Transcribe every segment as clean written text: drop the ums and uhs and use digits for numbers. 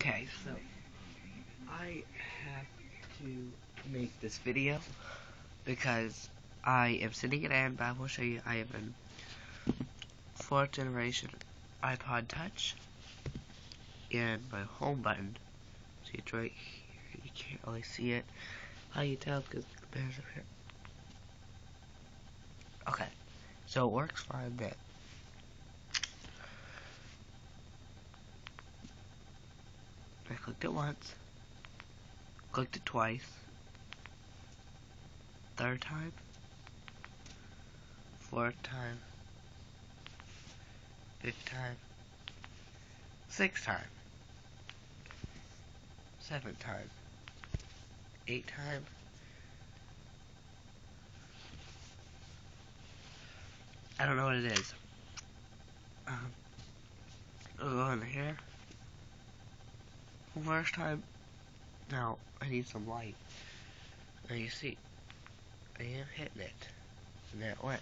Okay, so I have to make this video because I am sitting at and I will show you I am in 4th generation iPod Touch and my home button. See, it's right here. You can't really see it. How you tell? Because the bear's up here. Okay, so it works fine then. I clicked it once, clicked it twice, third time, fourth time, fifth time, sixth time, seventh time, eighth time, I don't know what it is. I'll go in here. First time. Now, I need some light. Now you see, I am hitting it. And that went.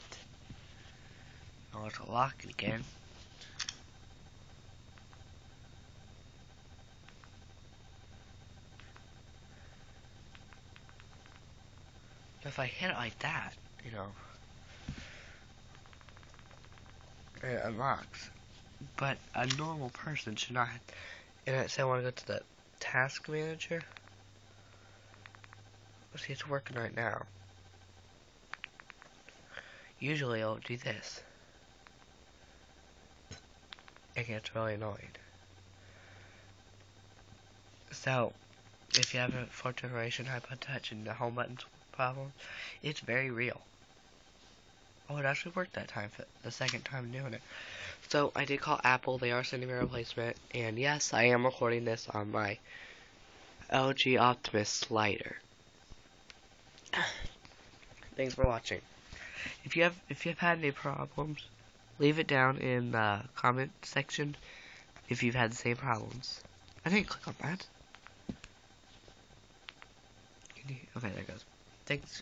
Now it's locking again. If I hit it like that, it unlocks. But a normal person should not. And say I want to go to the task manager. Let's see, it's working right now. Usually I'll do this. It gets really annoying. So, if you have a 4th generation iPod Touch and the home button's problem, it's very real. Oh, it actually worked that time, for the second time doing it. So, I did call Apple, they are sending me a replacement, and yes, I am recording this on my LG Optimus slider. Thanks for watching. If you've had any problems, leave it down in the comment section if you've had the same problems. I didn't click on that. Okay, there it goes. Thanks.